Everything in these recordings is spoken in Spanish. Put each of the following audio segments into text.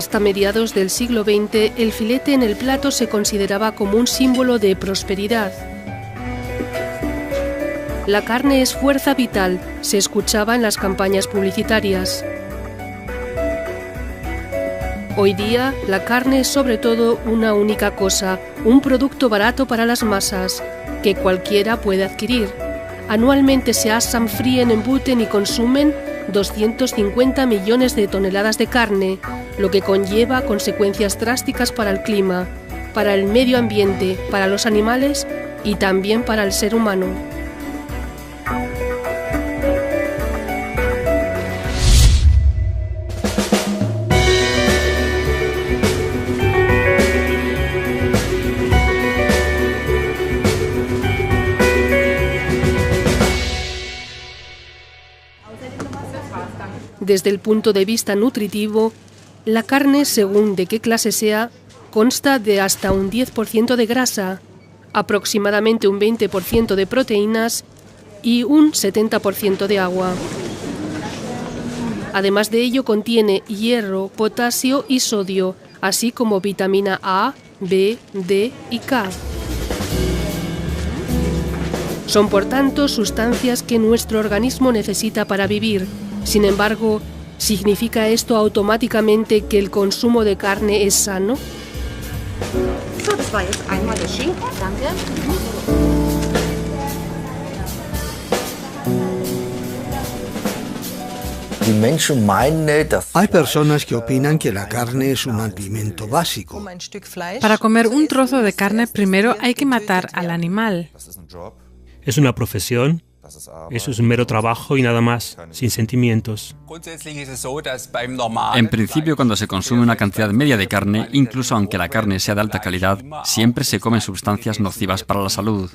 Hasta mediados del siglo XX, el filete en el plato se consideraba como un símbolo de prosperidad. La carne es fuerza vital, se escuchaba en las campañas publicitarias. Hoy día, la carne es sobre todo una única cosa, un producto barato para las masas, que cualquiera puede adquirir. Anualmente se asan, fríen, embuten y consumen 250 millones de toneladas de carne, lo que conlleva consecuencias drásticas para el clima, para el medio ambiente, para los animales y también para el ser humano. Desde el punto de vista nutritivo, la carne, según de qué clase sea, consta de hasta un 10% de grasa, aproximadamente un 20% de proteínas y un 70% de agua. Además de ello, contiene hierro, potasio y sodio, así como vitamina A, B, D y K. Son, por tanto, sustancias que nuestro organismo necesita para vivir. Sin embargo, ¿significa esto automáticamente que el consumo de carne es sano? Hay personas que opinan que la carne es un alimento básico. Para comer un trozo de carne, primero hay que matar al animal. Es una profesión. Eso es un mero trabajo y nada más, sin sentimientos. En principio, cuando se consume una cantidad media de carne, incluso aunque la carne sea de alta calidad, siempre se comen sustancias nocivas para la salud.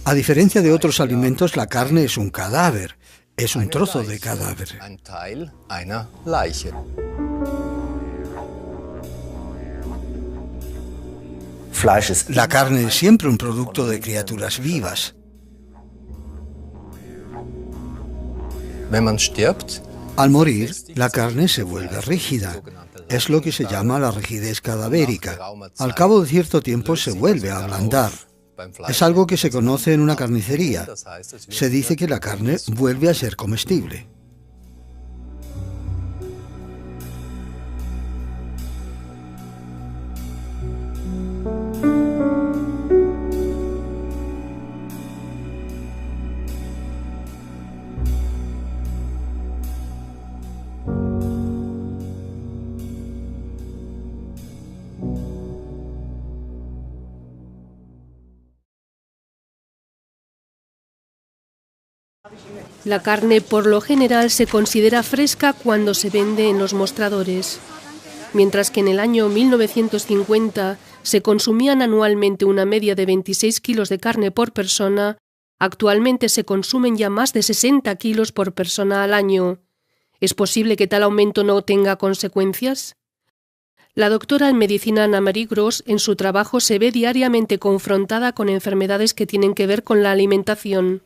A diferencia de otros alimentos, la carne es un cadáver. Es un trozo de cadáver. La carne es siempre un producto de criaturas vivas. Al morir, la carne se vuelve rígida. Es lo que se llama la rigidez cadavérica. Al cabo de cierto tiempo se vuelve a ablandar. Es algo que se conoce en una carnicería. Se dice que la carne vuelve a ser comestible. La carne por lo general se considera fresca cuando se vende en los mostradores. Mientras que en el año 1950 se consumían anualmente una media de 26 kilos de carne por persona, actualmente se consumen ya más de 60 kilos por persona al año. ¿Es posible que tal aumento no tenga consecuencias? La doctora en medicina Anna-Marie Gross en su trabajo se ve diariamente confrontada con enfermedades que tienen que ver con la alimentación.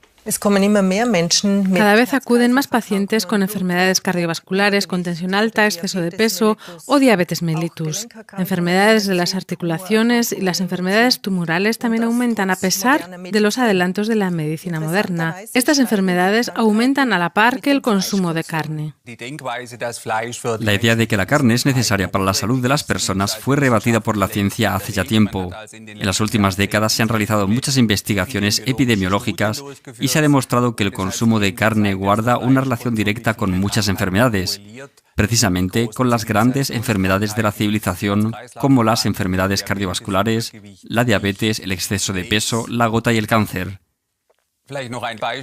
Cada vez acuden más pacientes con enfermedades cardiovasculares, con tensión alta, exceso de peso o diabetes mellitus. Enfermedades de las articulaciones y las enfermedades tumorales también aumentan a pesar de los adelantos de la medicina moderna. Estas enfermedades aumentan a la par que el consumo de carne. La idea de que la carne es necesaria para la salud de las personas fue rebatida por la ciencia hace ya tiempo. En las últimas décadas se han realizado muchas investigaciones epidemiológicas y se ha demostrado que el consumo de carne guarda una relación directa con muchas enfermedades, precisamente con las grandes enfermedades de la civilización, como las enfermedades cardiovasculares, la diabetes, el exceso de peso, la gota y el cáncer.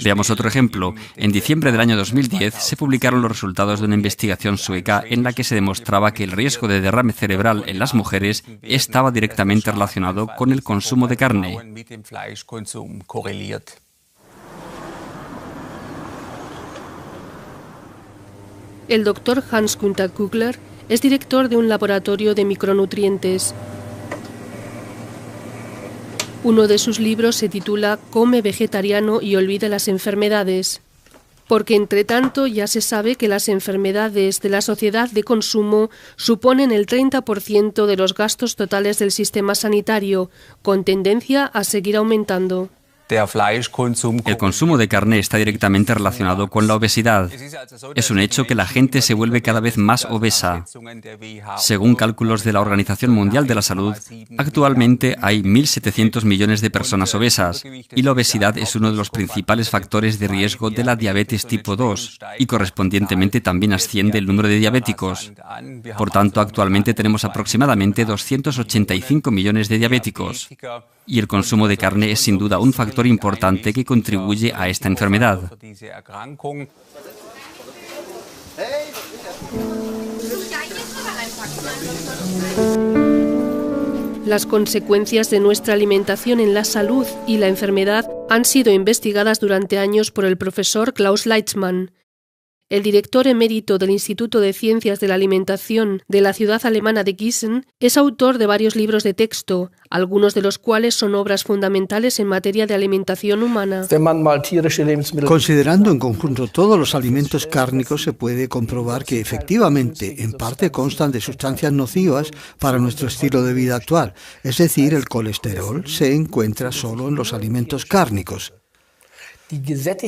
Veamos otro ejemplo. En diciembre del año 2010 se publicaron los resultados de una investigación sueca en la que se demostraba que el riesgo de derrame cerebral en las mujeres estaba directamente relacionado con el consumo de carne. El doctor Hans-Günther Kugler es director de un laboratorio de micronutrientes. Uno de sus libros se titula Come vegetariano y olvida las enfermedades, porque entre tanto ya se sabe que las enfermedades de la sociedad de consumo suponen el 30% de los gastos totales del sistema sanitario, con tendencia a seguir aumentando. El consumo de carne está directamente relacionado con la obesidad. Es un hecho que la gente se vuelve cada vez más obesa. Según cálculos de la Organización Mundial de la Salud, actualmente hay 1.700 millones de personas obesas y la obesidad es uno de los principales factores de riesgo de la diabetes tipo 2 y correspondientemente también asciende el número de diabéticos. Por tanto, actualmente tenemos aproximadamente 285 millones de diabéticos. Y el consumo de carne es sin duda un factor importante que contribuye a esta enfermedad. Las consecuencias de nuestra alimentación en la salud y la enfermedad han sido investigadas durante años por el profesor Klaus Leitzmann. El director emérito del Instituto de Ciencias de la Alimentación de la ciudad alemana de Gießen es autor de varios libros de texto, algunos de los cuales son obras fundamentales en materia de alimentación humana. Considerando en conjunto todos los alimentos cárnicos, se puede comprobar que efectivamente en parte constan de sustancias nocivas para nuestro estilo de vida actual, es decir, el colesterol se encuentra solo en los alimentos cárnicos.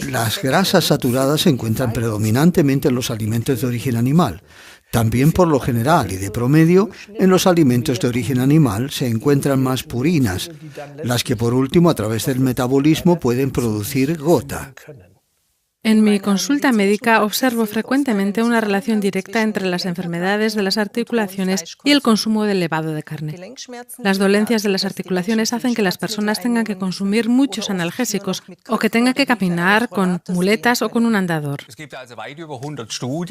Las grasas saturadas se encuentran predominantemente en los alimentos de origen animal. También por lo general y de promedio, en los alimentos de origen animal se encuentran más purinas, las que por último a través del metabolismo pueden producir gota. En mi consulta médica observo frecuentemente una relación directa entre las enfermedades de las articulaciones y el consumo elevado de carne. Las dolencias de las articulaciones hacen que las personas tengan que consumir muchos analgésicos o que tengan que caminar con muletas o con un andador.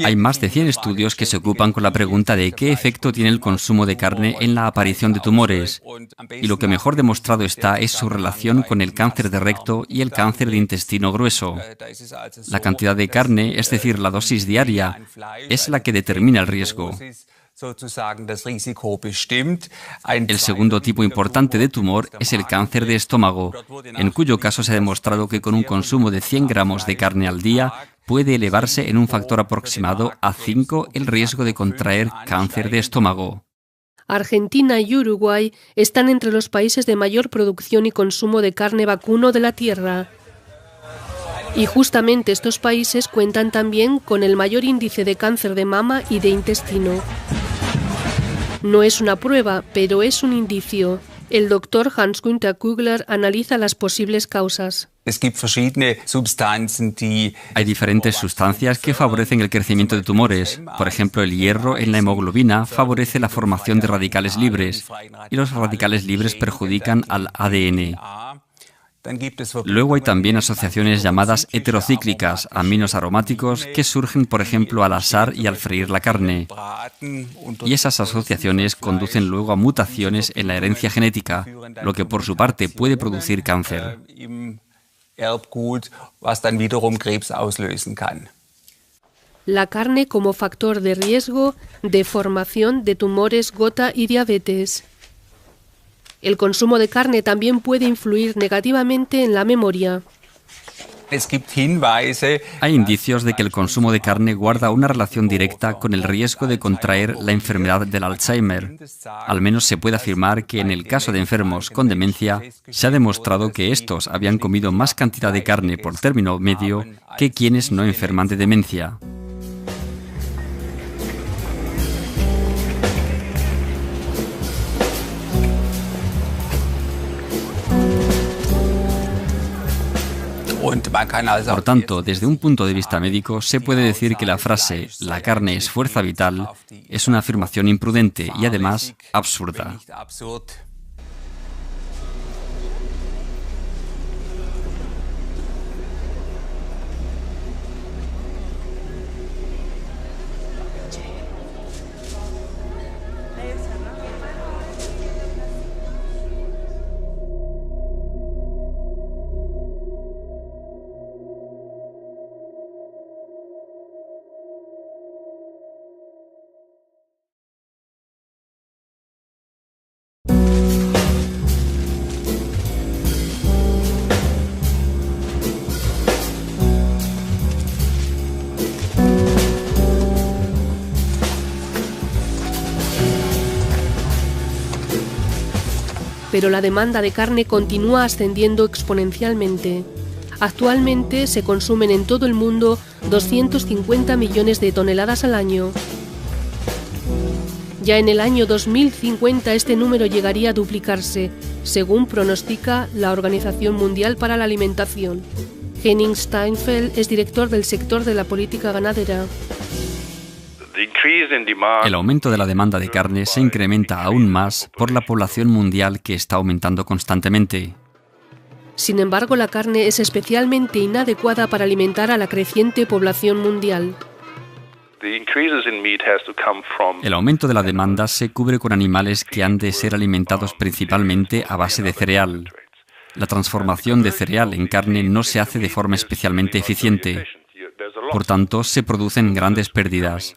Hay más de 100 estudios que se ocupan con la pregunta de qué efecto tiene el consumo de carne en la aparición de tumores. Y lo que mejor demostrado está es su relación con el cáncer de recto y el cáncer de intestino grueso. La cantidad de carne, es decir, la dosis diaria, es la que determina el riesgo. El segundo tipo importante de tumor es el cáncer de estómago, en cuyo caso se ha demostrado que con un consumo de 100 gramos de carne al día puede elevarse en un factor aproximado a 5 el riesgo de contraer cáncer de estómago. Argentina y Uruguay están entre los países de mayor producción y consumo de carne vacuno de la Tierra. Y justamente estos países cuentan también con el mayor índice de cáncer de mama y de intestino. No es una prueba, pero es un indicio. El doctor Hans-Günther Kugler analiza las posibles causas. Hay diferentes sustancias que favorecen el crecimiento de tumores. Por ejemplo, el hierro en la hemoglobina favorece la formación de radicales libres y los radicales libres perjudican al ADN. Luego hay también asociaciones llamadas heterocíclicas, aminos aromáticos, que surgen, por ejemplo, al asar y al freír la carne. Y esas asociaciones conducen luego a mutaciones en la herencia genética, lo que por su parte puede producir cáncer. La carne como factor de riesgo de formación de tumores, gota y diabetes. El consumo de carne también puede influir negativamente en la memoria. Hay indicios de que el consumo de carne guarda una relación directa con el riesgo de contraer la enfermedad del Alzheimer. Al menos se puede afirmar que en el caso de enfermos con demencia, se ha demostrado que estos habían comido más cantidad de carne por término medio que quienes no enferman de demencia. Por tanto, desde un punto de vista médico, se puede decir que la frase «la carne es fuerza vital» es una afirmación imprudente y además absurda. pero la demanda de carne continúa ascendiendo exponencialmente. Actualmente se consumen en todo el mundo 250 millones de toneladas al año. Ya en el año 2050 este número llegaría a duplicarse, según pronostica la Organización Mundial para la Alimentación. Henning Steinfeld es director del sector de la política ganadera. El aumento de la demanda de carne se incrementa aún más por la población mundial que está aumentando constantemente. Sin embargo, la carne es especialmente inadecuada para alimentar a la creciente población mundial. El aumento de la demanda se cubre con animales que han de ser alimentados principalmente a base de cereal. La transformación de cereal en carne no se hace de forma especialmente eficiente. Por tanto, se producen grandes pérdidas.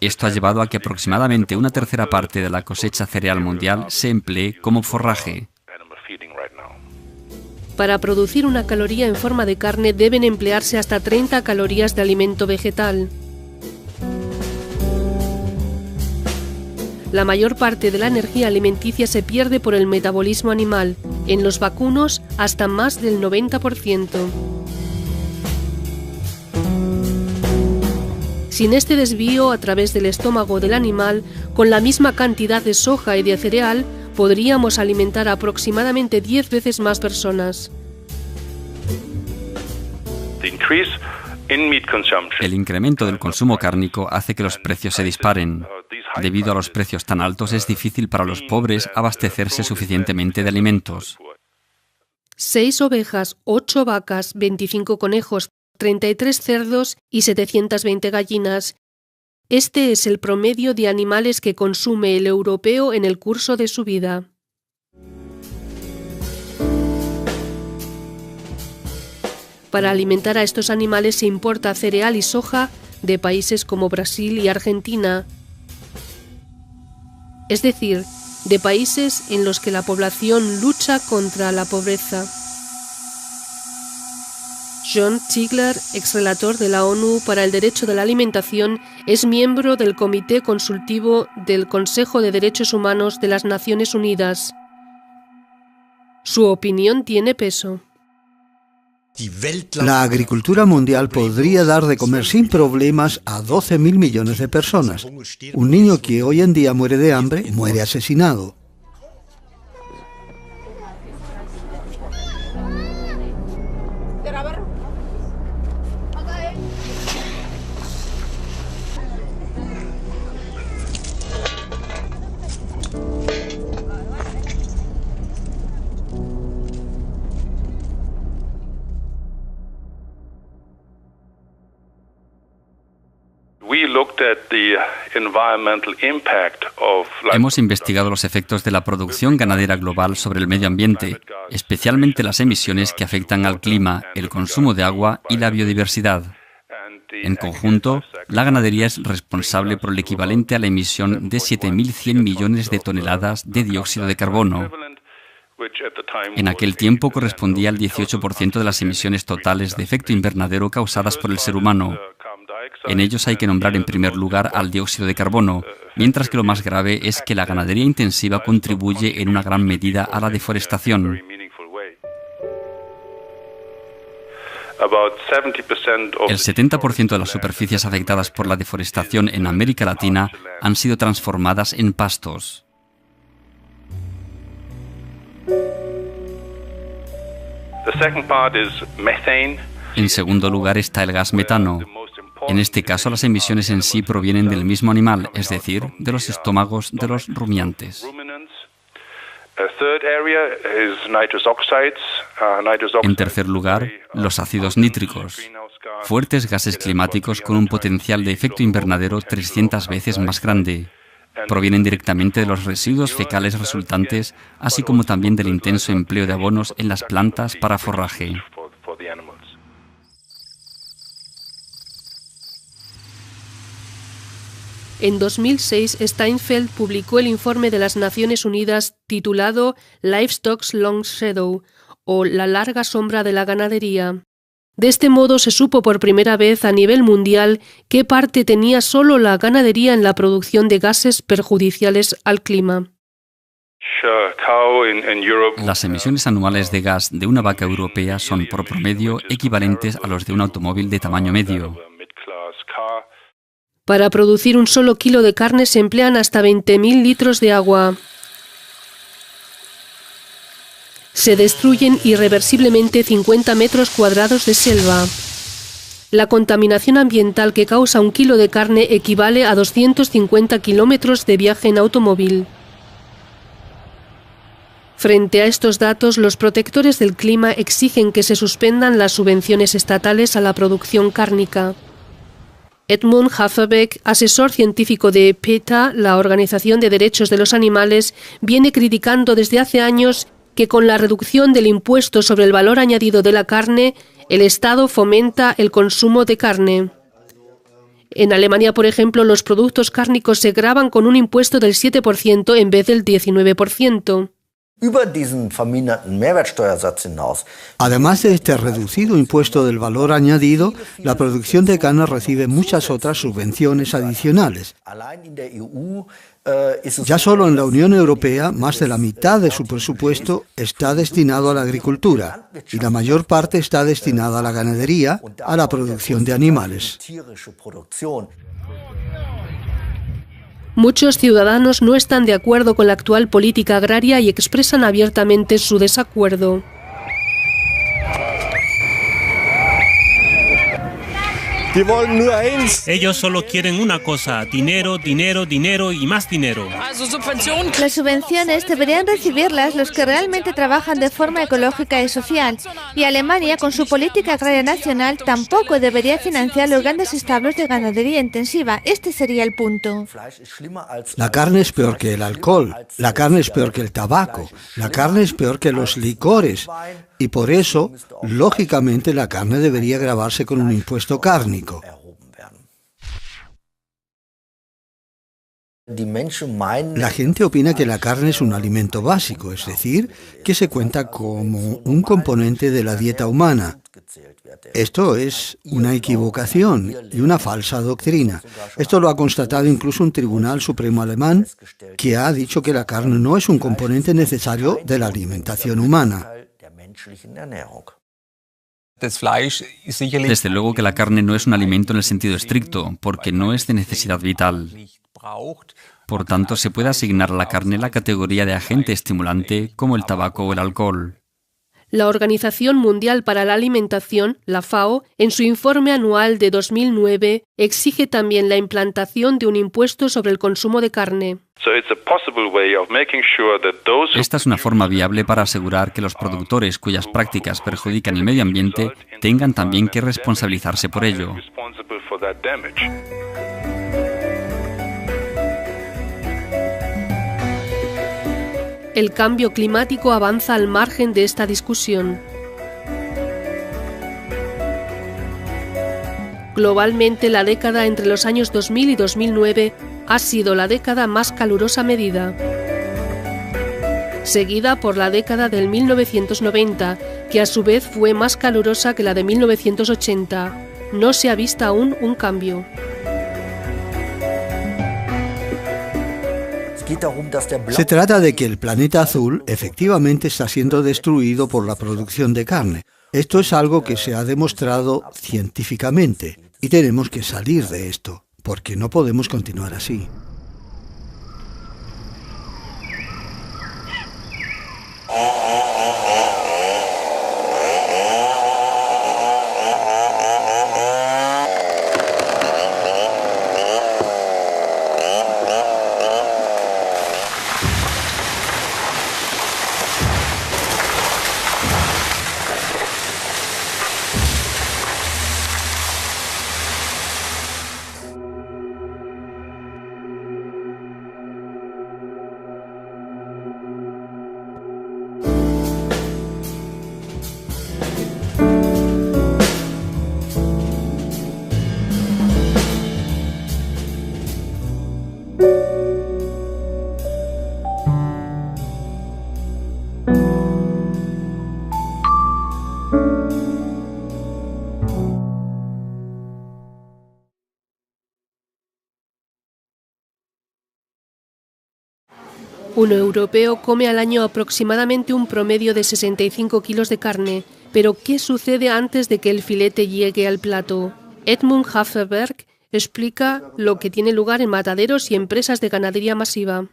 Esto ha llevado a que aproximadamente una tercera parte de la cosecha cereal mundial se emplee como forraje. Para producir una caloría en forma de carne deben emplearse hasta 30 calorías de alimento vegetal. La mayor parte de la energía alimenticia se pierde por el metabolismo animal, en los vacunos hasta más del 90%. Sin este desvío a través del estómago del animal, con la misma cantidad de soja y de cereal, podríamos alimentar a aproximadamente 10 veces más personas. El incremento del consumo cárnico hace que los precios se disparen. Debido a los precios tan altos, es difícil para los pobres abastecerse suficientemente de alimentos. 6 ovejas, 8 vacas, 25 conejos, 33 cerdos y 720 gallinas. Este es el promedio de animales que consume el europeo en el curso de su vida. Para alimentar a estos animales se importa cereal y soja de países como Brasil y Argentina, es decir, de países en los que la población lucha contra la pobreza. John Ziegler, exrelator de la ONU para el Derecho de la Alimentación, es miembro del Comité Consultivo del Consejo de Derechos Humanos de las Naciones Unidas. Su opinión tiene peso. La agricultura mundial podría dar de comer sin problemas a 12.000 millones de personas. Un niño que hoy en día muere de hambre, muere asesinado. Hemos investigado los efectos de la producción ganadera global sobre el medio ambiente, especialmente las emisiones que afectan al clima, el consumo de agua y la biodiversidad. En conjunto, la ganadería es responsable por el equivalente a la emisión de 7.100 millones de toneladas de dióxido de carbono. En aquel tiempo correspondía al 18% de las emisiones totales de efecto invernadero causadas por el ser humano. En ellos hay que nombrar en primer lugar al dióxido de carbono, mientras que lo más grave es que la ganadería intensiva contribuye en una gran medida a la deforestación. El 70% de las superficies afectadas por la deforestación en América Latina han sido transformadas en pastos. En segundo lugar está el gas metano. En este caso, las emisiones en sí provienen del mismo animal, es decir, de los estómagos de los rumiantes. En tercer lugar, los ácidos nítricos, fuertes gases climáticos con un potencial de efecto invernadero 300 veces más grande. Provienen directamente de los residuos fecales resultantes, así como también del intenso empleo de abonos en las plantas para forraje. En 2006, Steinfeld publicó el informe de las Naciones Unidas titulado Livestock's Long Shadow, o La larga sombra de la ganadería. De este modo se supo por primera vez a nivel mundial qué parte tenía solo la ganadería en la producción de gases perjudiciales al clima. Las emisiones anuales de gas de una vaca europea son por promedio equivalentes a los de un automóvil de tamaño medio. Para producir un solo kilo de carne se emplean hasta 20.000 litros de agua. Se destruyen irreversiblemente 50 metros cuadrados de selva. La contaminación ambiental que causa un kilo de carne equivale a 250 kilómetros de viaje en automóvil. Frente a estos datos, los protectores del clima exigen que se suspendan las subvenciones estatales a la producción cárnica. Edmund Haferbeck, asesor científico de PETA, la Organización de Derechos de los Animales, viene criticando desde hace años que con la reducción del impuesto sobre el valor añadido de la carne, el Estado fomenta el consumo de carne. En Alemania, por ejemplo, los productos cárnicos se gravan con un impuesto del 7% en vez del 19%. Además de este reducido impuesto del valor añadido, la producción de carne recibe muchas otras subvenciones adicionales. Ya solo en la Unión Europea, más de la mitad de su presupuesto está destinado a la agricultura y la mayor parte está destinada a la ganadería, a la producción de animales. Muchos ciudadanos no están de acuerdo con la actual política agraria y expresan abiertamente su desacuerdo. Ellos solo quieren una cosa: dinero, dinero, dinero y más dinero. Las subvenciones deberían recibirlas los que realmente trabajan de forma ecológica y social. Y Alemania, con su política agraria nacional, tampoco debería financiar los grandes establos de ganadería intensiva. Este sería el punto. La carne es peor que el alcohol, la carne es peor que el tabaco, la carne es peor que los licores. Y por eso, lógicamente, la carne debería gravarse con un impuesto cárnico. La gente opina que la carne es un alimento básico, es decir, que se cuenta como un componente de la dieta humana. Esto es una equivocación y una falsa doctrina. Esto lo ha constatado incluso un tribunal supremo alemán, que ha dicho que la carne no es un componente necesario de la alimentación humana. Desde luego que la carne no es un alimento en el sentido estricto, porque no es de necesidad vital. Por tanto, se puede asignar a la carne la categoría de agente estimulante como el tabaco o el alcohol. La Organización Mundial para la Alimentación, la FAO, en su informe anual de 2009, exige también la implantación de un impuesto sobre el consumo de carne. Esta es una forma viable para asegurar que los productores cuyas prácticas perjudican el medio ambiente tengan también que responsabilizarse por ello. El cambio climático avanza al margen de esta discusión. Globalmente, la década entre los años 2000 y 2009 ha sido la década más calurosa medida, seguida por la década del 1990, que a su vez fue más calurosa que la de 1980. No se ha visto aún un cambio. Se trata de que el planeta azul efectivamente está siendo destruido por la producción de carne. Esto es algo que se ha demostrado científicamente y tenemos que salir de esto, porque no podemos continuar así. Un europeo come al año aproximadamente un promedio de 65 kilos de carne, pero ¿qué sucede antes de que el filete llegue al plato? Edmund Haferberg explica lo que tiene lugar en mataderos y empresas de ganadería masiva.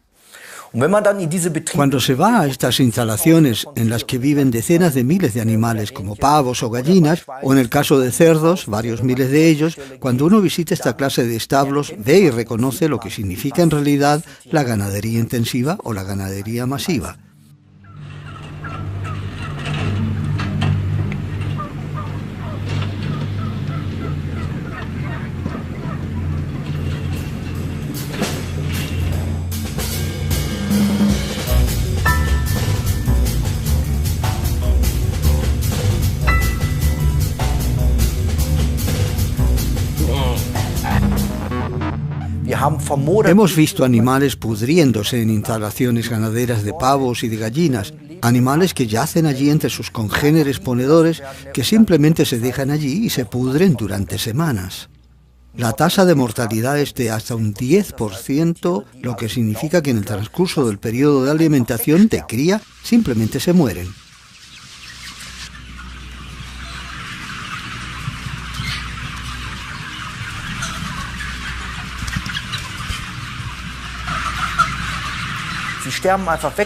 Cuando se va a estas instalaciones en las que viven decenas de miles de animales como pavos o gallinas, o en el caso de cerdos, varios miles de ellos, cuando uno visita esta clase de establos, ve y reconoce lo que significa en realidad la ganadería intensiva o la ganadería masiva. Hemos visto animales pudriéndose en instalaciones ganaderas de pavos y de gallinas, animales que yacen allí entre sus congéneres ponedores que simplemente se dejan allí y se pudren durante semanas. La tasa de mortalidad es de hasta un 10%, lo que significa que en el transcurso del periodo de alimentación de cría simplemente se mueren.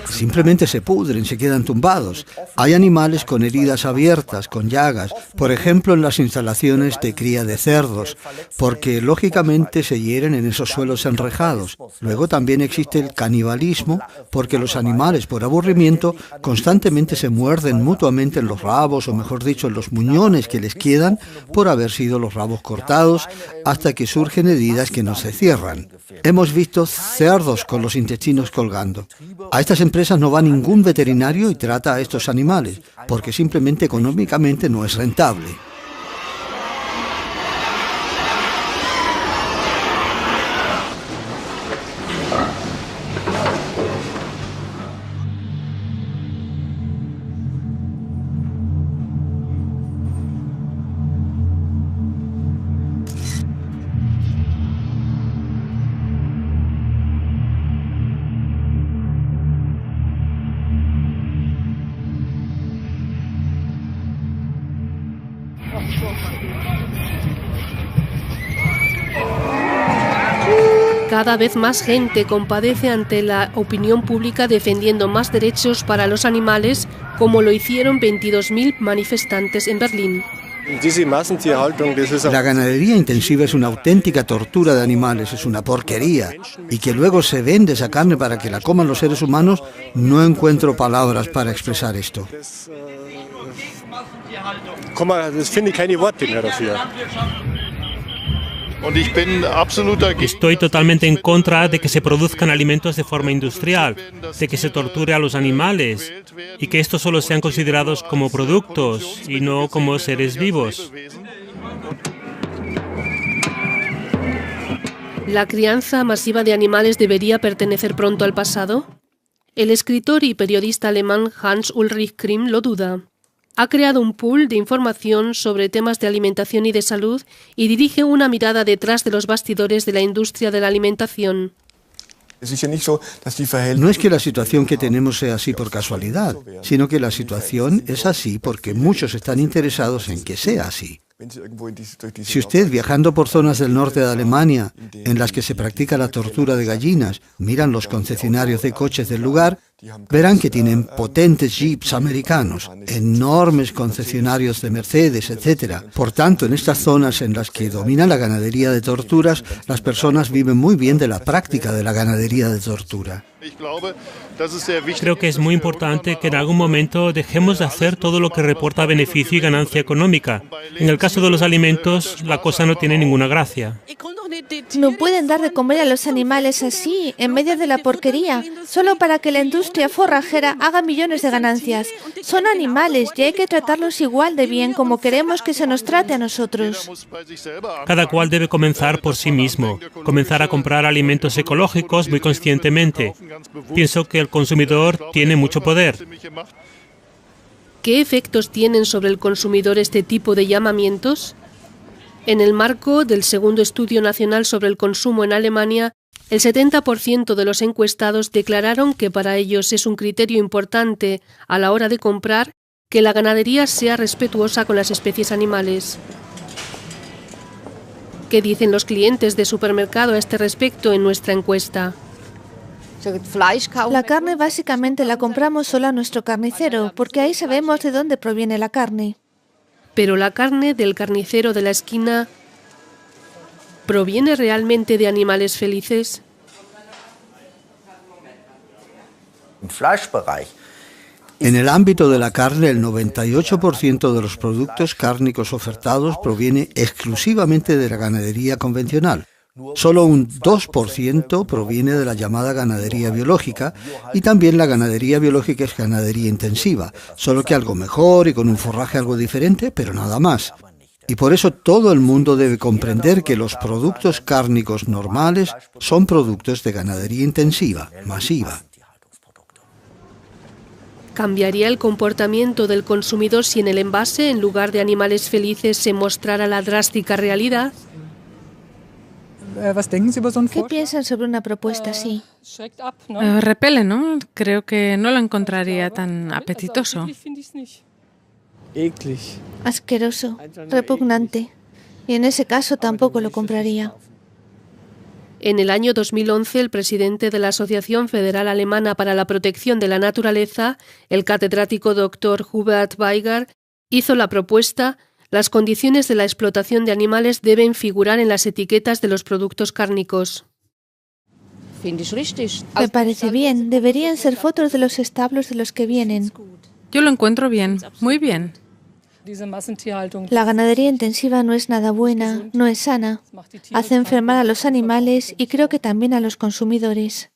Simplemente se pudren, se quedan tumbados. Hay animales con heridas abiertas, con llagas, por ejemplo en las instalaciones de cría de cerdos, porque lógicamente se hieren en esos suelos enrejados. Luego también existe el canibalismo, porque los animales por aburrimiento constantemente se muerden mutuamente en los rabos, o mejor dicho, en los muñones que les quedan por haber sido los rabos cortados, hasta que surgen heridas que no se cierran. Hemos visto cerdos con los intestinos colgando. A estas empresas no va ningún veterinario y trata a estos animales, porque simplemente económicamente no es rentable. Cada vez más gente compadece ante la opinión pública defendiendo más derechos para los animales, como lo hicieron 22.000 manifestantes en Berlín. La ganadería intensiva es una auténtica tortura de animales, es una porquería. Y que luego se vende esa carne para que la coman los seres humanos, no encuentro palabras para expresar esto. Estoy totalmente en contra de que se produzcan alimentos de forma industrial, de que se torture a los animales y que estos solo sean considerados como productos y no como seres vivos. ¿La crianza masiva de animales debería pertenecer pronto al pasado? El escritor y periodista alemán Hans Ulrich Krimm lo duda. Ha creado un pool de información sobre temas de alimentación y de salud y dirige una mirada detrás de los bastidores de la industria de la alimentación. No es que la situación que tenemos sea así por casualidad, sino que la situación es así porque muchos están interesados en que sea así. Si usted, viajando por zonas del norte de Alemania, en las que se practica la tortura de gallinas, miran los concesionarios de coches del lugar, verán que tienen potentes jeeps americanos, enormes concesionarios de Mercedes, etc. Por tanto, en estas zonas en las que domina la ganadería de torturas, las personas viven muy bien de la práctica de la ganadería de tortura. Creo que es muy importante que en algún momento dejemos de hacer todo lo que reporta beneficio y ganancia económica. En el caso de los alimentos, la cosa no tiene ninguna gracia. No pueden dar de comer a los animales así, en medio de la porquería, solo para que la industria forrajera haga millones de ganancias. Son animales y hay que tratarlos igual de bien como queremos que se nos trate a nosotros. Cada cual debe comenzar por sí mismo, comenzar a comprar alimentos ecológicos muy conscientemente. Pienso que el consumidor tiene mucho poder. ¿Qué efectos tienen sobre el consumidor este tipo de llamamientos? En el marco del segundo Estudio Nacional sobre el Consumo en Alemania, El 70% de los encuestados declararon que para ellos es un criterio importante a la hora de comprar que la ganadería sea respetuosa con las especies animales. ¿Qué dicen los clientes de supermercado a este respecto en nuestra encuesta? La carne básicamente la compramos solo a nuestro carnicero, porque ahí sabemos de dónde proviene la carne. Pero la carne del carnicero de la esquina, ¿proviene realmente de animales felices? En el ámbito de la carne, el 98% de los productos cárnicos ofertados proviene exclusivamente de la ganadería convencional. Solo un 2% proviene de la llamada ganadería biológica, y también la ganadería biológica es ganadería intensiva, solo que algo mejor y con un forraje algo diferente, pero nada más. Y por eso todo el mundo debe comprender que los productos cárnicos normales son productos de ganadería intensiva, masiva. ¿Cambiaría el comportamiento del consumidor si en el envase, en lugar de animales felices, se mostrara la drástica realidad? ¿Qué piensan sobre una propuesta así? Repele, ¿no? Creo que no lo encontraría tan apetitoso. Asqueroso, repugnante. Y en ese caso tampoco lo compraría. En el año 2011, el presidente de la Asociación Federal Alemana para la Protección de la Naturaleza, el catedrático Dr. Hubert Weiger, hizo la propuesta: las condiciones de la explotación de animales deben figurar en las etiquetas de los productos cárnicos. Me parece bien. Deberían ser fotos de los establos de los que vienen. Yo lo encuentro bien, muy bien. La ganadería intensiva no es nada buena, no es sana. Hace enfermar a los animales y creo que también a los consumidores.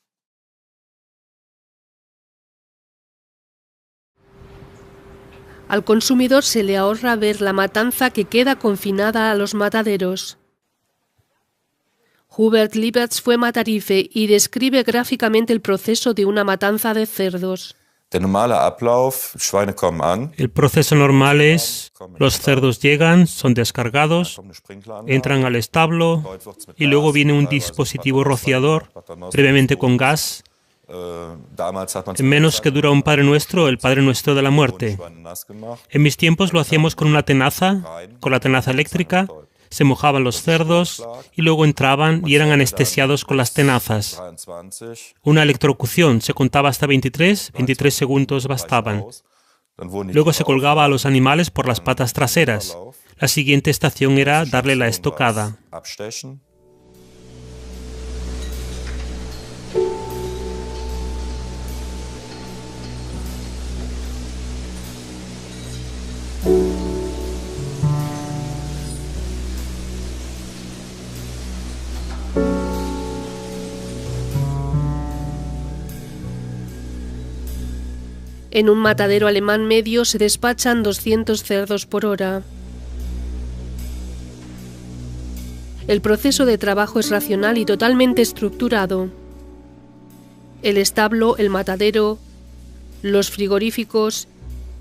Al consumidor se le ahorra ver la matanza que queda confinada a los mataderos. Hubert Liebertz fue matarife y describe gráficamente el proceso de una matanza de cerdos. El proceso normal es: los cerdos llegan, son descargados, entran al establo y luego viene un dispositivo rociador, previamente con gas. En menos que dura un Padre Nuestro, el Padre Nuestro de la muerte. En mis tiempos lo hacíamos con una tenaza, con la tenaza eléctrica. Se mojaban los cerdos y luego entraban y eran anestesiados con las tenazas. Una electrocución, se contaba hasta 23 segundos bastaban. Luego se colgaba a los animales por las patas traseras. La siguiente estación era darle la estocada. En un matadero alemán medio se despachan 200 cerdos por hora. El proceso de trabajo es racional y totalmente estructurado. El establo, el matadero, los frigoríficos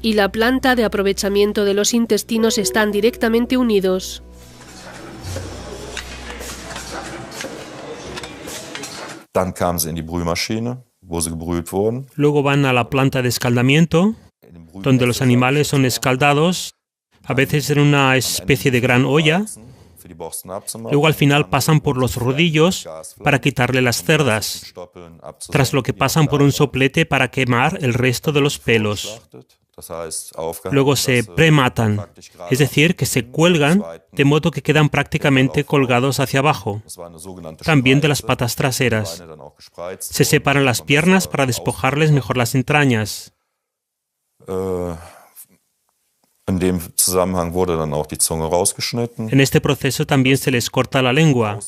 y la planta de aprovechamiento de los intestinos están directamente unidos. Dann kamen sie in die Brühmaschine, wo sie gebrüht wurden. Luego van a la planta de escaldamiento, donde los animales son escaldados, a veces en una especie de gran olla. Luego al final pasan por los rodillos para quitarle las cerdas, tras lo que pasan por un soplete para quemar el resto de los pelos. Luego se prematan, es decir, que se cuelgan de modo que quedan prácticamente colgados hacia abajo, también de las patas traseras. Se separan las piernas para despojarles mejor las entrañas. En este proceso también se les corta la lengua,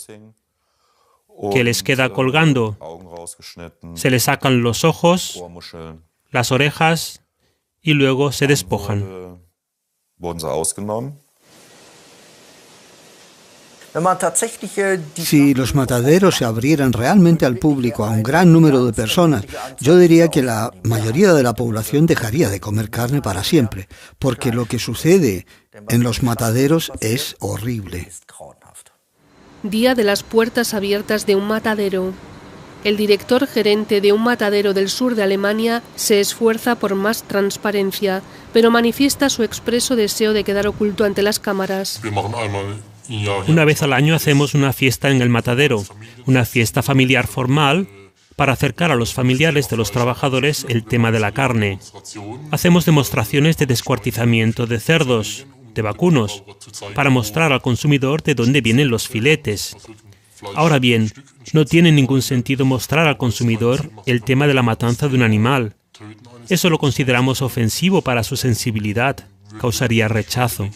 que les queda colgando. Se les sacan los ojos, las orejas y luego se despojan. Si los mataderos se abrieran realmente al público, a un gran número de personas, yo diría que la mayoría de la población dejaría de comer carne para siempre, porque lo que sucede en los mataderos es horrible. Día de las puertas abiertas de un matadero. El director gerente de un matadero del sur de Alemania se esfuerza por más transparencia, pero manifiesta su expreso deseo de quedar oculto ante las cámaras. Una vez al año hacemos una fiesta en el matadero, una fiesta familiar formal, para acercar a los familiares de los trabajadores el tema de la carne. Hacemos demostraciones de descuartizamiento de cerdos, de vacunos, para mostrar al consumidor de dónde vienen los filetes. Ahora bien, no tiene ningún sentido mostrar al consumidor el tema de la matanza de un animal. Eso lo consideramos ofensivo para su sensibilidad, causaría rechazo.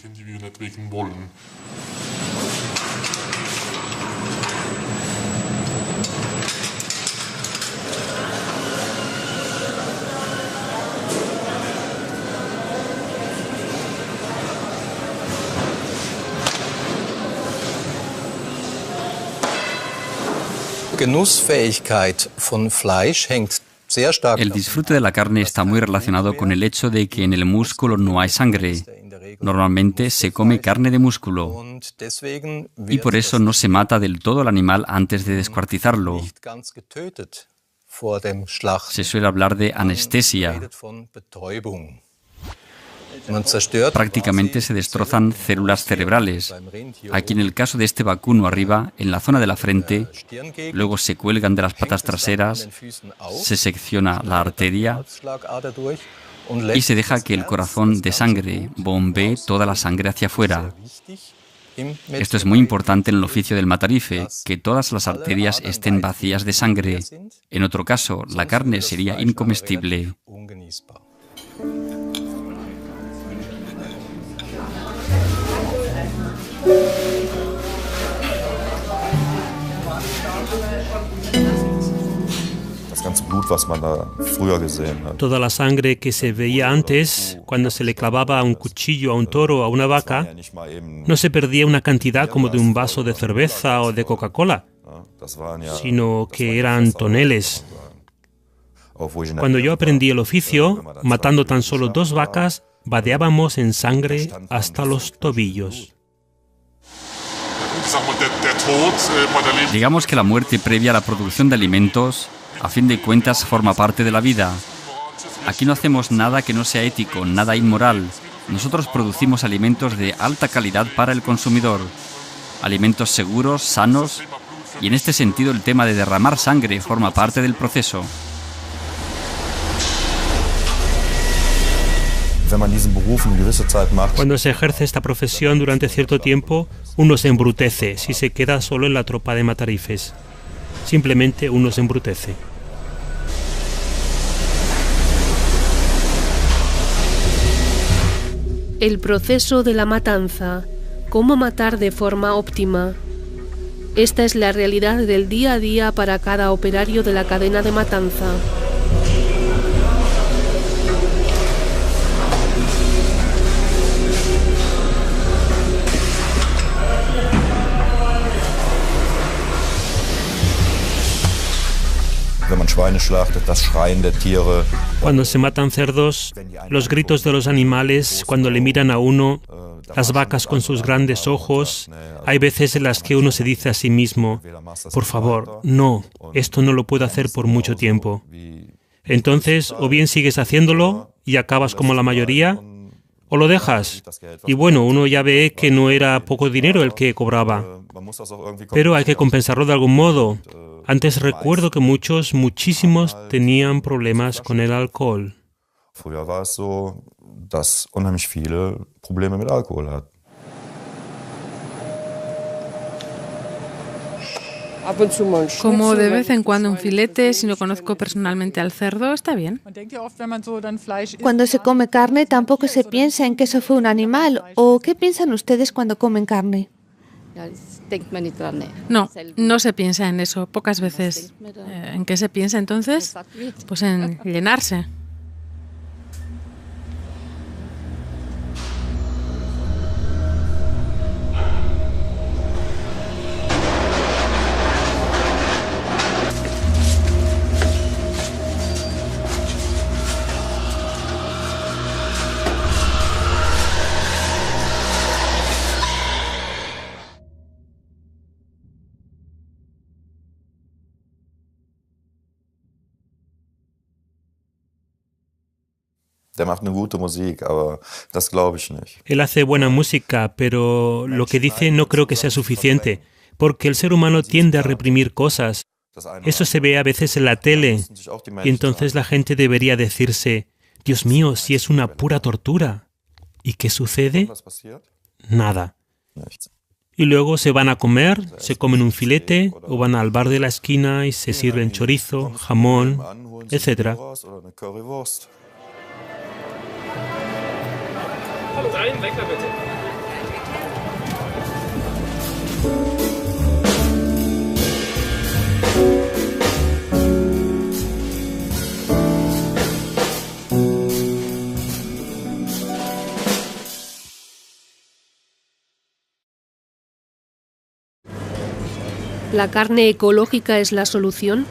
El disfrute de la carne está muy relacionado con el hecho de que en el músculo no hay sangre. Normalmente se come carne de músculo y por eso no se mata del todo al animal antes de descuartizarlo. Se suele hablar de anestesia. Prácticamente se destrozan células cerebrales. Aquí en el caso de este vacuno arriba, en la zona de la frente, luego se cuelgan de las patas traseras, se secciona la arteria y se deja que el corazón de sangre bombee toda la sangre hacia afuera. Esto es muy importante en el oficio del matarife, que todas las arterias estén vacías de sangre. En otro caso, la carne sería incomestible. Toda la sangre que se veía antes, cuando se le clavaba un cuchillo a un toro o a una vaca, no se perdía una cantidad como de un vaso de cerveza o de Coca-Cola, sino que eran toneles. Cuando yo aprendí el oficio, matando tan solo 2 vacas, vadeábamos en sangre hasta los tobillos. Digamos que la muerte previa a la producción de alimentos, a fin de cuentas, forma parte de la vida. Aquí no hacemos nada que no sea ético, nada inmoral. Nosotros producimos alimentos de alta calidad para el consumidor. Alimentos seguros, sanos, y en este sentido el tema de derramar sangre forma parte del proceso. Cuando se ejerce esta profesión durante cierto tiempo, uno se embrutece si se queda solo en la tropa de matarifes. Simplemente uno se embrutece. El proceso de la matanza. ¿Cómo matar de forma óptima? Esta es la realidad del día a día para cada operario de la cadena de matanza. Cuando se matan cerdos, los gritos de los animales cuando le miran a uno, las vacas con sus grandes ojos, hay veces en las que uno se dice a sí mismo, por favor, no, esto no lo puedo hacer por mucho tiempo. Entonces, o bien sigues haciéndolo y acabas como la mayoría, o lo dejas. Y bueno, uno ya ve que no era poco dinero el que cobraba, pero hay que compensarlo de algún modo. Antes recuerdo que muchísimos tenían problemas con el alcohol. Como de vez en cuando un filete, si no conozco personalmente al cerdo, está bien. Cuando se come carne, tampoco se piensa en que eso fue un animal. ¿O qué piensan ustedes cuando comen carne? No, no se piensa en eso, pocas veces. ¿En qué se piensa entonces? Pues en llenarse. Él hace buena música, pero lo que dice no creo que sea suficiente, porque el ser humano tiende a reprimir cosas. Eso se ve a veces en la tele, y entonces la gente debería decirse, Dios mío, si es una pura tortura. ¿Y qué sucede? Nada. Y luego se van a comer, se comen un filete, o van al bar de la esquina y se sirven chorizo, jamón, etc. ¿La carne ecológica es la solución?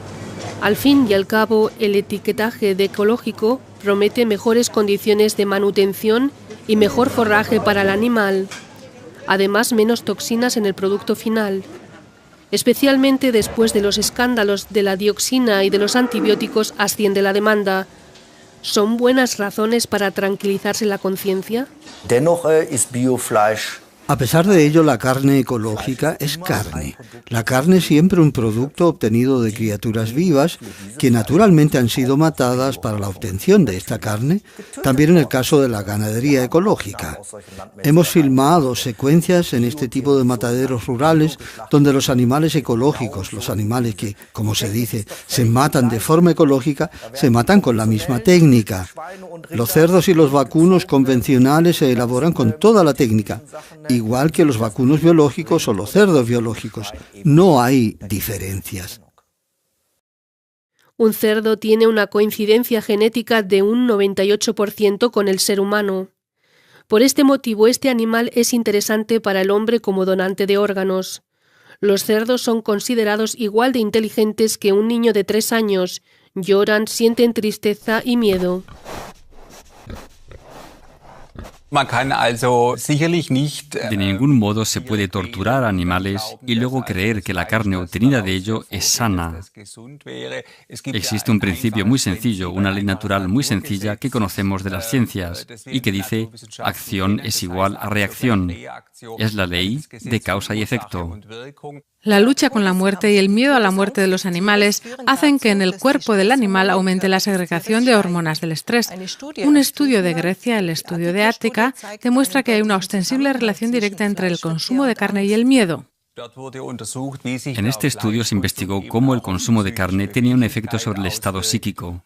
Al fin y al cabo, el etiquetaje de ecológico promete mejores condiciones de manutención y mejor forraje para el animal. Además, menos toxinas en el producto final. Especialmente después de los escándalos de la dioxina y de los antibióticos asciende la demanda. ¿Son buenas razones para tranquilizarse la conciencia? Dennoch ist Biofleisch. A pesar de ello, la carne ecológica es carne. La carne es siempre un producto obtenido de criaturas vivas que naturalmente han sido matadas para la obtención de esta carne, también en el caso de la ganadería ecológica. Hemos filmado secuencias en este tipo de mataderos rurales donde los animales ecológicos, los animales que, como se dice, se matan de forma ecológica, se matan con la misma técnica. Los cerdos y los vacunos convencionales se elaboran con toda la técnica, igual que los vacunos biológicos o los cerdos biológicos. No hay diferencias. Un cerdo tiene una coincidencia genética de un 98% con el ser humano. Por este motivo, este animal es interesante para el hombre como donante de órganos. Los cerdos son considerados igual de inteligentes que un niño de 3 años. Lloran, sienten tristeza y miedo. De ningún modo se puede torturar a animales y luego creer que la carne obtenida de ello es sana. Existe un principio muy sencillo, una ley natural muy sencilla que conocemos de las ciencias y que dice acción es igual a reacción. Es la ley de causa y efecto. La lucha con la muerte y el miedo a la muerte de los animales hacen que en el cuerpo del animal aumente la segregación de hormonas del estrés. Un estudio de Grecia, el estudio de Ática, demuestra que hay una ostensible relación directa entre el consumo de carne y el miedo. En este estudio se investigó cómo el consumo de carne tenía un efecto sobre el estado psíquico.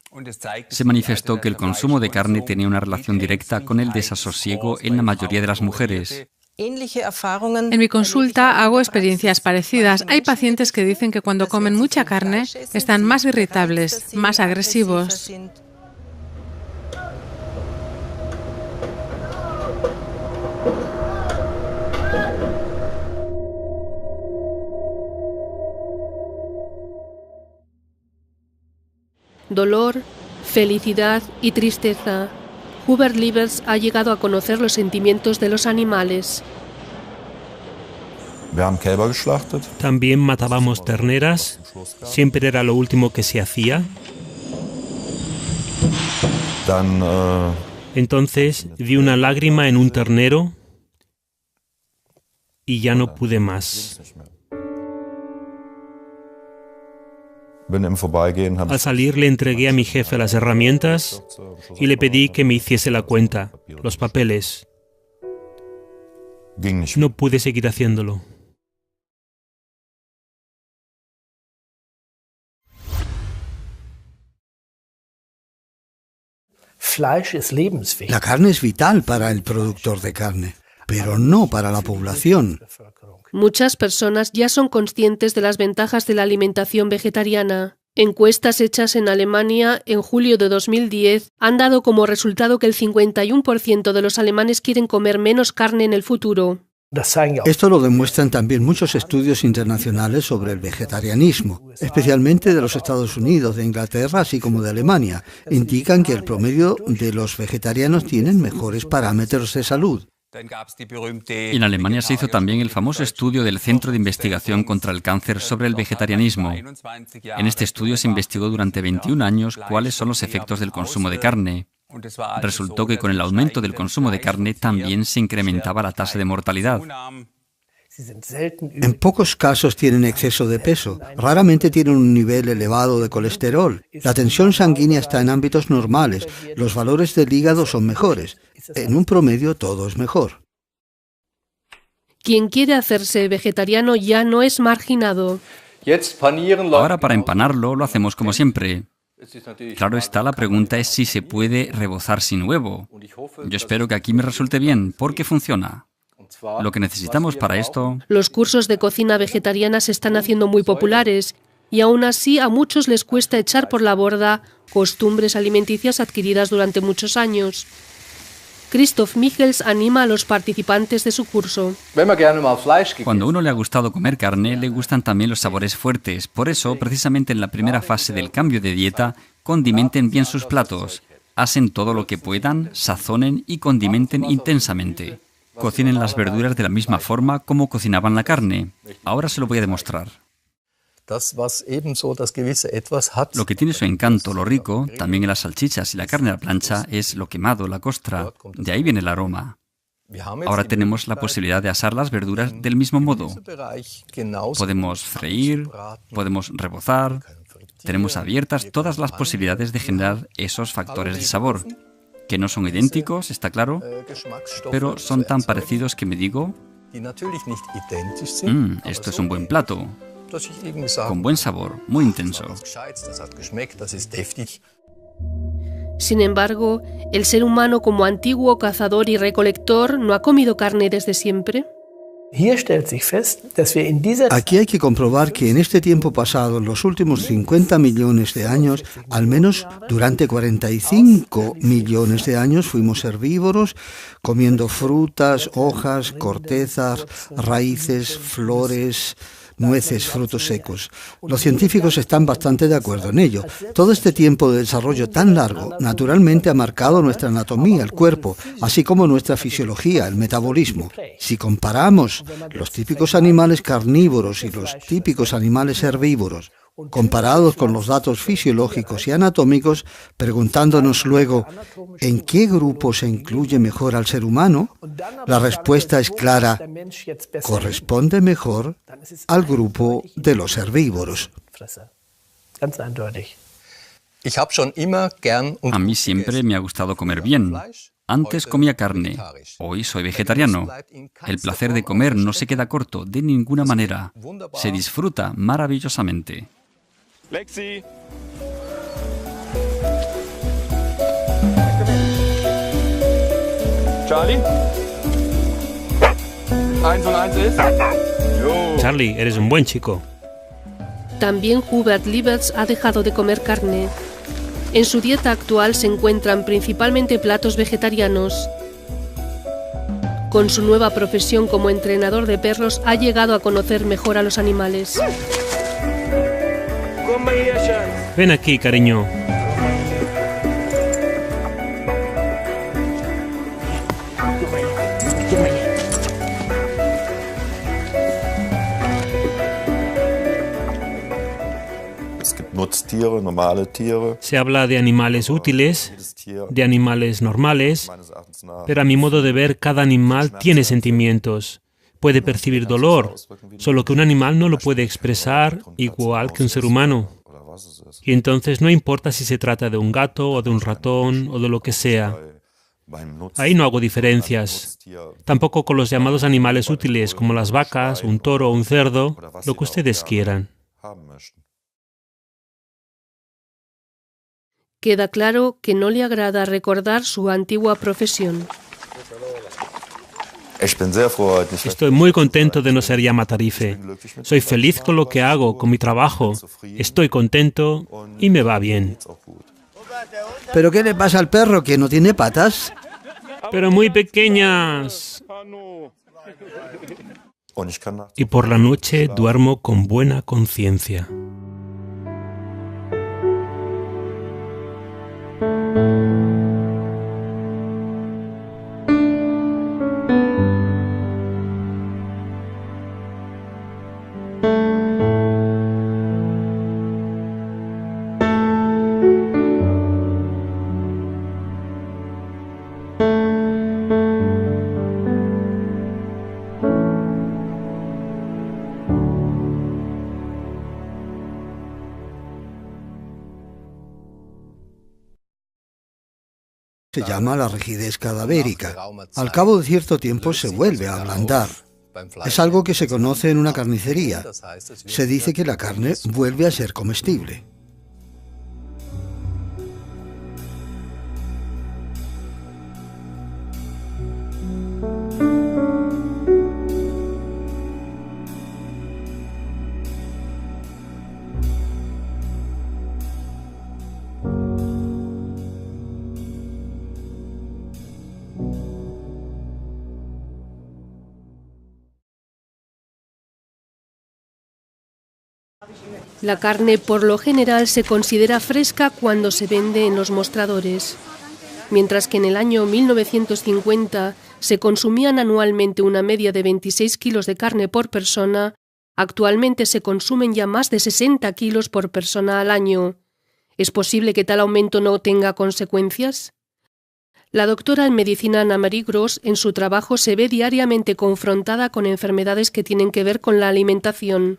Se manifestó que el consumo de carne tenía una relación directa con el desasosiego en la mayoría de las mujeres. En mi consulta hago experiencias parecidas. Hay pacientes que dicen que cuando comen mucha carne están más irritables, más agresivos. Dolor, felicidad y tristeza. Hubert Liebers ha llegado a conocer los sentimientos de los animales. También matábamos terneras, siempre era lo último que se hacía. Entonces vi una lágrima en un ternero y ya no pude más. Al salir le entregué a mi jefe las herramientas y le pedí que me hiciese la cuenta, los papeles. No pude seguir haciéndolo. La carne es vital para el productor de carne, pero no para la población. Muchas personas ya son conscientes de las ventajas de la alimentación vegetariana. Encuestas hechas en Alemania en julio de 2010 han dado como resultado que el 51% de los alemanes quieren comer menos carne en el futuro. Esto lo demuestran también muchos estudios internacionales sobre el vegetarianismo, especialmente de los Estados Unidos, de Inglaterra, así como de Alemania. Indican que el promedio de los vegetarianos tienen mejores parámetros de salud. En Alemania se hizo también el famoso estudio del Centro de Investigación contra el Cáncer sobre el vegetarianismo. En este estudio se investigó durante 21 años cuáles son los efectos del consumo de carne. Resultó que con el aumento del consumo de carne también se incrementaba la tasa de mortalidad. En pocos casos tienen exceso de peso, raramente tienen un nivel elevado de colesterol. La tensión sanguínea está en ámbitos normales, los valores del hígado son mejores. En un promedio todo es mejor. Quien quiere hacerse vegetariano ya no es marginado. Ahora para empanarlo lo hacemos como siempre. Claro está, la pregunta es si se puede rebozar sin huevo. Yo espero que aquí me resulte bien, porque funciona. Lo que necesitamos para esto... Los cursos de cocina vegetariana se están haciendo muy populares y aún así a muchos les cuesta echar por la borda costumbres alimenticias adquiridas durante muchos años. Christoph Michels anima a los participantes de su curso. Cuando a uno le ha gustado comer carne, le gustan también los sabores fuertes. Por eso, precisamente en la primera fase del cambio de dieta, condimenten bien sus platos. Hacen todo lo que puedan, sazonen y condimenten intensamente. Cocinen las verduras de la misma forma como cocinaban la carne. Ahora se lo voy a demostrar. Lo que tiene su encanto, lo rico, también en las salchichas y la carne a la plancha, es lo quemado, la costra. De ahí viene el aroma. Ahora tenemos la posibilidad de asar las verduras del mismo modo. Podemos freír, podemos rebozar. Tenemos abiertas todas las posibilidades de generar esos factores de sabor, que no son idénticos, está claro, pero son tan parecidos que me digo, esto es un buen plato, con buen sabor, muy intenso. Sin embargo, el ser humano como antiguo cazador y recolector no ha comido carne desde siempre. Aquí hay que comprobar que en este tiempo pasado, en los últimos 50 millones de años, al menos durante 45 millones de años fuimos herbívoros, comiendo frutas, hojas, cortezas, raíces, flores, nueces, frutos secos. Los científicos están bastante de acuerdo en ello. Todo este tiempo de desarrollo tan largo, naturalmente ha marcado nuestra anatomía, el cuerpo, así como nuestra fisiología, el metabolismo. Si comparamos los típicos animales carnívoros y los típicos animales herbívoros, comparados con los datos fisiológicos y anatómicos, preguntándonos luego ¿en qué grupo se incluye mejor al ser humano? La respuesta es clara: corresponde mejor al grupo de los herbívoros. A mí siempre me ha gustado comer bien. Antes comía carne, hoy soy vegetariano. El placer de comer no se queda corto de ninguna manera. Se disfruta maravillosamente. Lexi. Charlie. 1 und 1 ist. Charlie, eres un buen chico. También Hubert Lieberts ha dejado de comer carne. En su dieta actual se encuentran principalmente platos vegetarianos. Con su nueva profesión como entrenador de perros ha llegado a conocer mejor a los animales. Ven aquí, cariño. Se habla de animales útiles, de animales normales, pero a mi modo de ver, cada animal tiene sentimientos. Puede percibir dolor, solo que un animal no lo puede expresar igual que un ser humano. Y entonces no importa si se trata de un gato o de un ratón o de lo que sea. Ahí no hago diferencias. Tampoco con los llamados animales útiles, como las vacas, un toro o un cerdo, lo que ustedes quieran. Queda claro que no le agrada recordar su antigua profesión. Estoy muy contento de no ser ya matarife. Soy feliz con lo que hago, con mi trabajo. Estoy contento y me va bien. ¿Pero qué le pasa al perro, que no tiene patas? Pero muy pequeñas. Y por la noche duermo con buena conciencia. se llama la rigidez cadavérica. Al cabo de cierto tiempo se vuelve a ablandar. Es algo que se conoce en una carnicería. Se dice que la carne vuelve a ser comestible. La carne por lo general se considera fresca cuando se vende en los mostradores. Mientras que en el año 1950 se consumían anualmente una media de 26 kilos de carne por persona, actualmente se consumen ya más de 60 kilos por persona al año. ¿Es posible que tal aumento no tenga consecuencias? La doctora en medicina Anna-Marie Gros en su trabajo se ve diariamente confrontada con enfermedades que tienen que ver con la alimentación.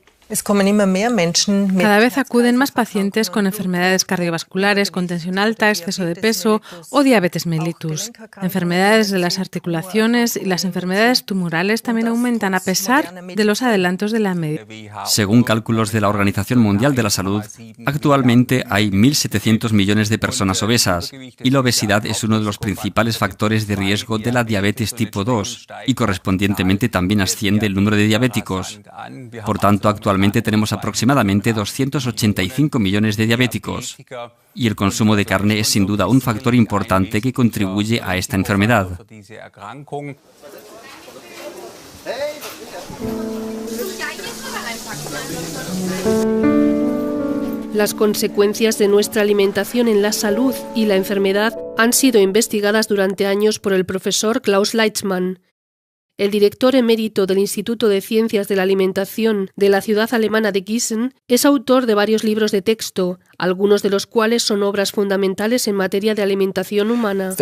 Cada vez acuden más pacientes con enfermedades cardiovasculares, con tensión alta, exceso de peso o diabetes mellitus. Enfermedades de las articulaciones y las enfermedades tumorales también aumentan a pesar de los adelantos de la medicina. Según cálculos de la Organización Mundial de la Salud, actualmente hay 1.700 millones de personas obesas y la obesidad es uno de los principales factores de riesgo de la diabetes tipo 2 y correspondientemente también asciende el número de diabéticos. Por tanto, actualmente tenemos aproximadamente 285 millones de diabéticos y el consumo de carne es sin duda un factor importante que contribuye a esta enfermedad. Las consecuencias de nuestra alimentación en la salud y la enfermedad han sido investigadas durante años por el profesor Klaus Leitzmann. El director emérito del Instituto de Ciencias de la Alimentación de la ciudad alemana de Gießen es autor de varios libros de texto, algunos de los cuales son obras fundamentales en materia de alimentación humana.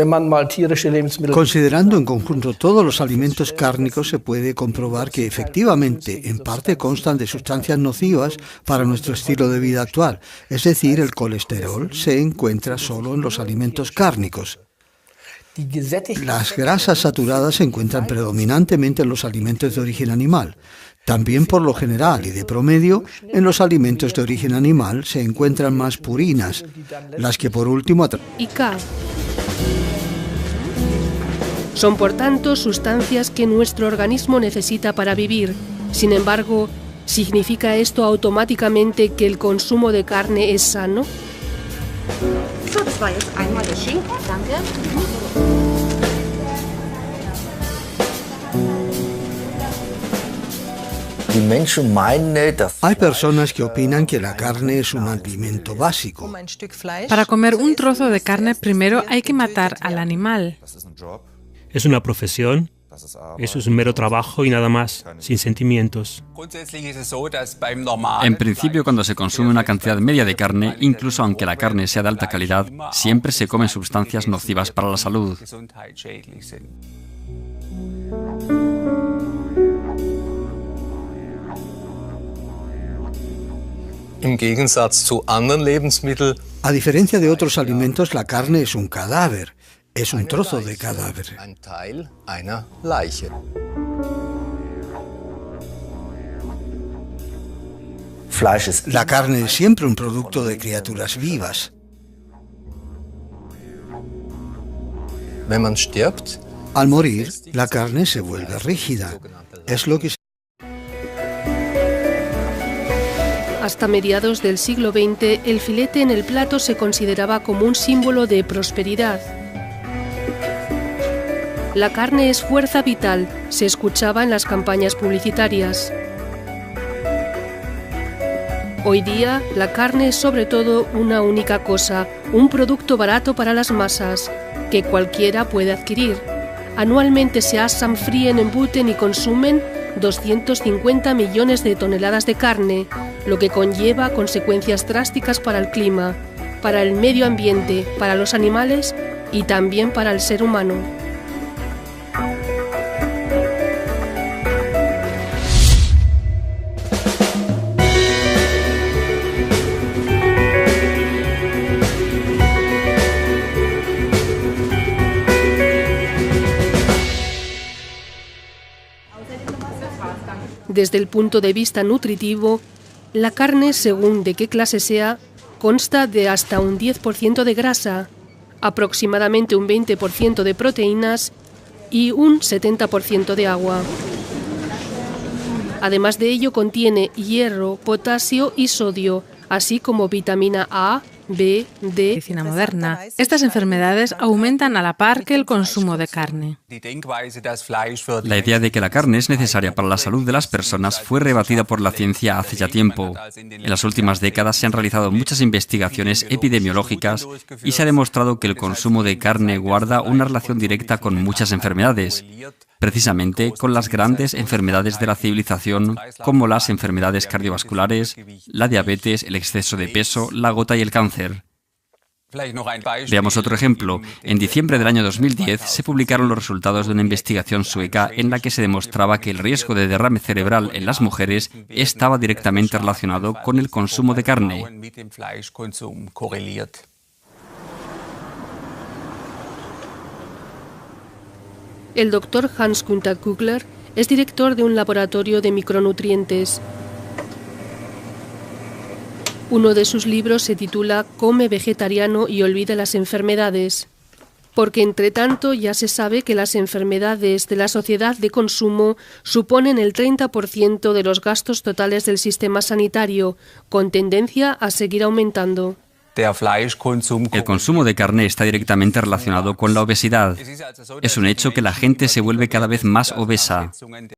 Considerando en conjunto todos los alimentos cárnicos, se puede comprobar que efectivamente en parte constan de sustancias nocivas para nuestro estilo de vida actual, es decir, el colesterol se encuentra solo en los alimentos cárnicos. Las grasas saturadas se encuentran predominantemente en los alimentos de origen animal. También por lo general y de promedio, en los alimentos de origen animal se encuentran más purinas, las que por último y K. Son por tanto sustancias que nuestro organismo necesita para vivir. Sin embargo, ¿significa esto automáticamente que el consumo de carne es sano? Hay personas que opinan que la carne es un alimento básico. Para comer un trozo de carne, primero hay que matar al animal. Es una profesión. Eso es un mero trabajo y nada más, sin sentimientos. En principio, cuando se consume una cantidad media de carne, incluso aunque la carne sea de alta calidad, siempre se comen sustancias nocivas para la salud. A diferencia de otros alimentos, la carne es un cadáver. Es un trozo de cadáver. La carne es siempre un producto de criaturas vivas. Al morir, la carne se vuelve rígida. Es lo que Hasta mediados del siglo XX, el filete en el plato se consideraba como un símbolo de prosperidad. La carne es fuerza vital, se escuchaba en las campañas publicitarias. Hoy día, la carne es sobre todo una única cosa, un producto barato para las masas, que cualquiera puede adquirir. Anualmente se asan, fríen, embuten y consumen 250 millones de toneladas de carne, lo que conlleva consecuencias drásticas para el clima, para el medio ambiente, para los animales y también para el ser humano. Desde el punto de vista nutritivo, la carne, según de qué clase sea, consta de hasta un 10% de grasa, aproximadamente un 20% de proteínas y un 70% de agua. Además de ello, contiene hierro, potasio y sodio, así como vitamina A, B, D. Medicina moderna. Estas enfermedades aumentan a la par que el consumo de carne. La idea de que la carne es necesaria para la salud de las personas fue rebatida por la ciencia hace ya tiempo. En las últimas décadas se han realizado muchas investigaciones epidemiológicas y se ha demostrado que el consumo de carne guarda una relación directa con muchas enfermedades, precisamente con las grandes enfermedades de la civilización, como las enfermedades cardiovasculares, la diabetes, el exceso de peso, la gota y el cáncer. Veamos otro ejemplo. En diciembre del año 2010 se publicaron los resultados de una investigación sueca en la que se demostraba que el riesgo de derrame cerebral en las mujeres estaba directamente relacionado con el consumo de carne. El doctor Hans-Günther Kugler es director de un laboratorio de micronutrientes. Uno de sus libros se titula Come vegetariano y olvida las enfermedades, porque entre tanto ya se sabe que las enfermedades de la sociedad de consumo suponen el 30% de los gastos totales del sistema sanitario, con tendencia a seguir aumentando. El consumo de carne está directamente relacionado con la obesidad. Es un hecho que la gente se vuelve cada vez más obesa.